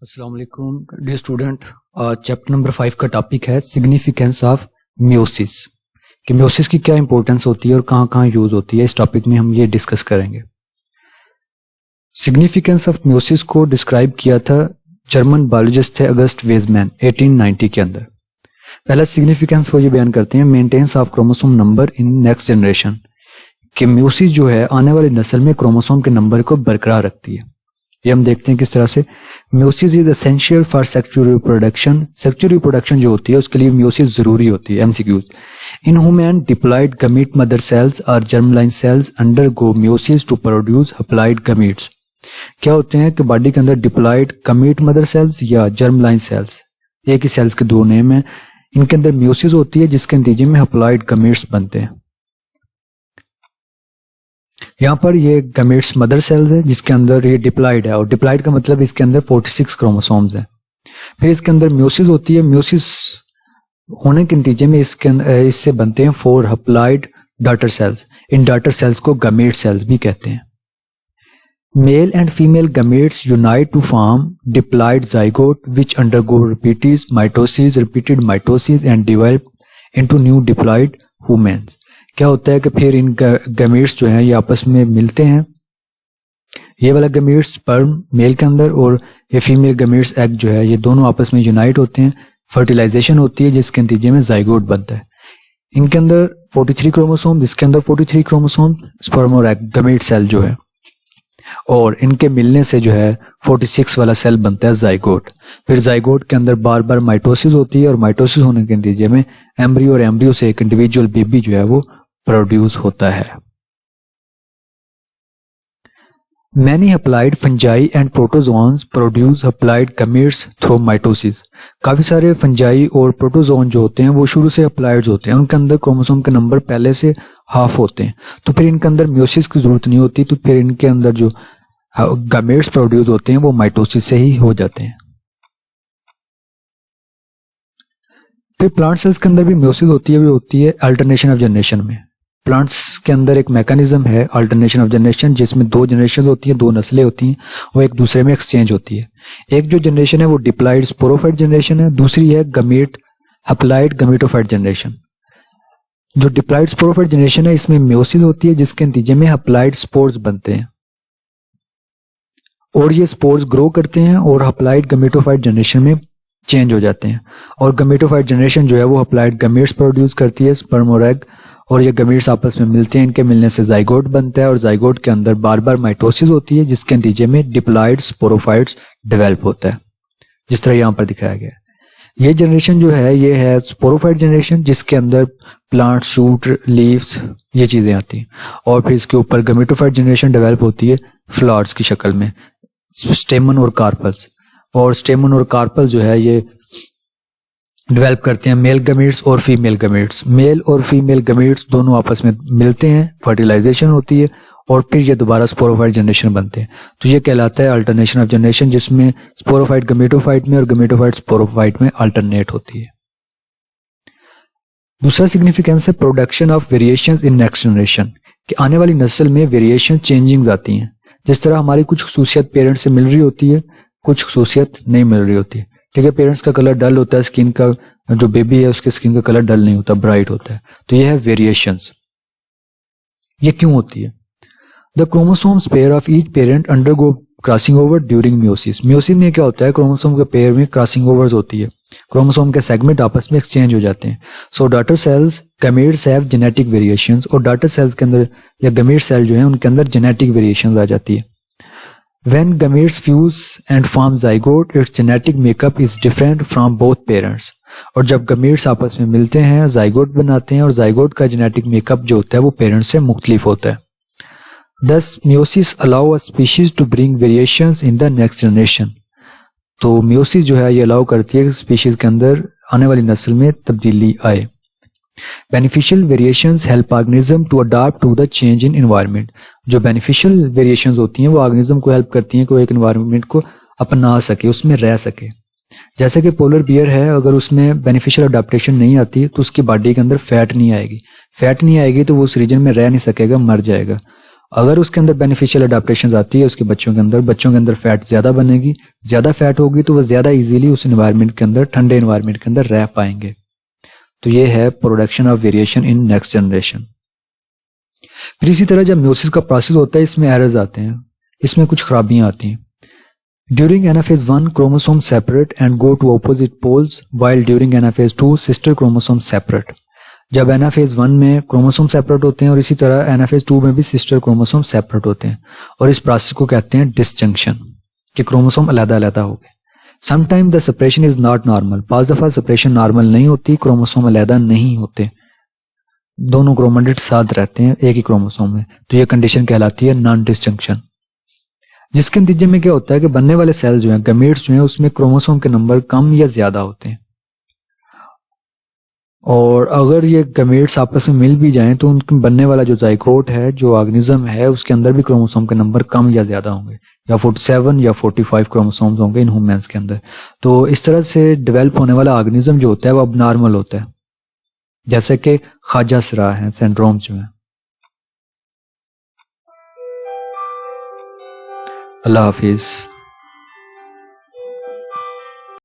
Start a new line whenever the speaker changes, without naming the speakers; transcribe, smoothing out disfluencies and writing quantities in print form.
अस्सलाम वालेकुम dear student. Chapter number 5 का टॉपिक है सिग्निफिकेंस ऑफ म्यूसिस कि म्यूसिस की क्या इंपॉर्टेंस होती है और कहाँ कहाँ यूज होती है। इस टॉपिक में हम ये डिस्कस करेंगे। सिग्निफिकेंस ऑफ म्यूसिस को डिस्क्राइब किया था जर्मन बायोलॉजिस्ट थे अगस्ट वेजमैन 1890 के अंदर। पहला सिग्निफिकेंस वो ये बयान करते हैं maintenance of chromosome number in next generation कि म्यूसिस जो है आने वाली नस्ल में क्रोमोसोम के नंबर को बरकरार रखती है। ये हम देखते हैं किस तरह से। Meiosis is essential for sexual reproduction. Sexual reproduction जो होती है उसके लिए म्यूसिस जरूरी होती है। MCQs in human diploid gamete mother cells और germline cells undergo meiosis to produce haploid gametes. क्या होते हैं कि बॉडी के अंदर डिप्लॉयड गमीट मदर सेल्स या जर्मलाइन सेल्स, एक ही सेल्स के दो नेम है, इनके अंदर म्यूसिस होती है जिसके नतीजे में हप्लॉयड गमीट्स बनते हैं। यहाँ पर ये गमीट्स मदर सेल्स है जिसके अंदर ये डिप्लॉयड है और डिप्लॉयड का मतलब इसके अंदर 46 क्रोमोसोम्स हैं। फिर इसके अंदर म्यूसिस होती है। म्यूसिस होने के नतीजे में इससे बनते हैं 4 हप्लॉयड डॉटर सेल्स। इन डॉटर सेल्स को गमीट सेल्स भी कहते हैं। Male and female gametes unite to form diploid zygote which undergo repeated mitosis and develop into new diploid humans. क्या होता है कि फिर इन गमीट्स जो हैं ये आपस में मिलते हैं। ये वाला गमीट्स स्पर्म मेल के अंदर और ये फीमेल गमीट्स एग जो है ये दोनों आपस में यूनाइट होते हैं। फर्टिलाइजेशन होती है जिसके नतीजे में जाइगोट बनता है। इनके अंदर 43 क्रोमोसोम, इसके अंदर 43 क्रोमोसोम, स्पर्म और एग गमीट सेल जो है, और इनके मिलने से जो है 46 वाला सेल बनता है जाइगोट। फिर जाइगोट के अंदर बार बार माइटोसिस होती है और माइटोसिस होने के नतीजे में एम्ब्रियो और एम्ब्रियो से एक इंडिविजुअल बेबी जो है वो प्रोड्यूस होता है। Many haploid fungi and protozoans produce haploid gametes through mitosis। काफी सारे फंजाई और प्रोटोजोन जो होते हैं वो शुरू से हप्लॉइड्स होते हैं, उनके अंदर क्रोमोसोम के नंबर पहले से हाफ होते हैं, तो फिर इनके अंदर म्यूसिस की जरूरत नहीं होती, तो फिर इनके अंदर जो गमेट्स प्रोड्यूस होते हैं वो माइटोसिस से ही हो जाते हैं। फिर प्लांट सेल्स के अंदर भी म्यूसिस होती है, वो होती है अल्टरनेशन ऑफ जनरेशन में। प्लांट्स के अंदर एक मैकेनिज्म है अल्टरनेशन ऑफ जनरेशन जिसमें 2 जनरेशन होती हैं, 2 नस्लें होती हैं, वो एक दूसरे में एक्सचेंज होती है। एक जो जनरेशन है वो डिप्लॉयड स्पोरोफाइट जनरेशन है, दूसरी है गमीट हप्लॉयड गमीटोफाइट जनरेशन। जो डिप्लॉयड स्पोरोफाइट जनरेशन है इसमें म्यूसिस होती है जिसके नतीजे में हप्लॉयड स्पोर्स बनते हैं और ये स्पोर्स ग्रो करते हैं और हप्लॉयड गमीटोफाइट जनरेशन में चेंज हो जाते हैं। और गमीटोफाइट जनरेशन जो है वो हप्लॉयड गमीट्स प्रोड्यूस करती है, स्पर्म और एग, और ये गमीट्स आपस में मिलते हैं, इनके मिलने से जाइगोट बनता है और जाइगोट के अंदर बार बार माइटोसिस होती है जिसके नतीजे में डिप्लॉयड स्पोरोफाइट्स डेवलप होता है, जिस तरह यहाँ पर दिखाया गया है। ये जनरेशन जो है ये है स्पोरोफाइट जनरेशन जिसके अंदर प्लांट, शूट, लीव्स ये चीजें आती हैं, और फिर इसके ऊपर गमीटोफाइट जनरेशन डेवलप होती है फ्लावर्स की शक्ल में, स्टेमन और कार्पल्स। और स्टेमन और कार्पल जो है ये डेवलप करते हैं मेल गमीट्स और फीमेल गमीट्स। मेल और फीमेल गमीट्स दोनों आपस में मिलते हैं, फर्टिलाइजेशन होती है और फिर ये दोबारा स्पोरोफाइट जनरेशन बनते हैं। तो ये कहलाता है अल्टरनेशन ऑफ जनरेशन जिसमें स्पोरोफाइट गमीटोफाइट में और गमीटोफाइट स्पोरोफाइट में अल्टरनेट होती है। दूसरा सिग्निफिकेंस है production of variations in next generation कि आने वाली नस्ल में वेरिएशन चेंजिंग्स आती हैं। जिस तरह हमारी कुछ खसूसियत पेरेंट्स से मिल रही होती है, कुछ खसूसियत नहीं मिल रही होती है। ठीक है, पेरेंट्स का कलर डल होता है, स्किन का जो बेबी है उसके स्किन का कलर डल नहीं होता, ब्राइट होता है, तो ये है वेरिएशंस। ये क्यों होती है? The chromosomes pair of each parent undergo crossing over during meiosis. Meiosis में क्या होता है, क्रोमोसोम के पेयर में क्रॉसिंग ओवर्स होती है, क्रोमोसोम के सेगमेंट आपस में एक्सचेंज हो जाते हैं। So daughter cells gametes have genetic variations, और डॉटर सेल्स के अंदर या गमीट सेल जो है उनके अंदर जेनेटिक वेरिएशंस आ जाती है। When gametes fuse and form zygote, its genetic makeup is different from both parents। और जब gametes आपस में मिलते हैं zygote बनाते हैं और zygote का genetic makeup जो होता है वो parents से मुख्तलिफ होता है। Thus meiosis allow a species to bring variations in the next generation। तो meiosis जो है ये allow करती है कि species के अंदर आने वाली नस्ल में तब्दीली आए। Beneficial variations help organism to adopt to the change in environment. जो बेनिफिशियल वेरिएशंस होती हैं वो ऑर्गेनिज्म को हेल्प करती हैं कि वो एक एनवायरनमेंट को अपना सके, उसमें रह सके। जैसे कि पोलर बियर है, अगर उसमें बेनिफिशियल अडॉप्टेशन नहीं आती तो उसकी बॉडी के अंदर फैट नहीं आएगी, फैट नहीं आएगी तो वो उस रीजन में रह नहीं सकेगा, मर जाएगा। अगर उसके अंदर बेनिफिशियल अडेप्टेशन आती है उसके बच्चों के अंदर फैट ज्यादा बनेगी, ज्यादा फैट होगी तो वो ज्यादा इजीली उस एनवायरनमेंट के अंदर, ठंडे एनवायरनमेंट के अंदर रह पाएंगे। तो ये है production of variation in next generation. फिर इसी तरह जब म्यूसिस का प्रोसेस होता है इसमें एरर्स आते हैं, इसमें कुछ खराबियां आती हैं। During anaphase 1 chromosome separate and go to opposite poles while during anaphase 2 sister chromosome separate. जब एनाफेज 1 में क्रोमोसोम सेपरेट होते हैं और इसी तरह एनाफेज 2 में भी सिस्टर क्रोमोसोम सेपरेट होते हैं और इस प्रोसेस को कहते हैं डिसजंक्शन, कि क्रोमोसोम अलग-अलग हो गए। Sometime the separation is not normal, पांच दफा सेपरेशन नॉर्मल नहीं होती, क्रोमोसोम अलग नहीं होते, दोनों क्रोमेटिड साथ रहते हैं एक ही क्रोमोसोम में, तो यह कंडीशन कहलाती है नॉन डिसजंक्शन। जिसके नतीजे में क्या होता है कि बनने वाले सेल जो हैं, गमीट्स जो हैं, उसमें क्रोमोसोम के नंबर कम या ज्यादा होते हैं और अगर ये गमीट्स आपस में मिल भी जाएं तो उनके बनने वाला जो जाइगोट है, जो ऑर्गेनिज्म है, उसके अंदर भी क्रोमोसोम के नंबर कम या ज्यादा होंगे, या 47 या 45 क्रोमोसोम्स होंगे इन ह्यूमंस के अंदर। तो इस तरह से डेवलप होने वाला ऑर्गेनिज्म जो होता है वो अबनॉर्मल होता है, जैसे कि खाजा-सरा है, सिंड्रोम जो है। अल्लाह हाफिज।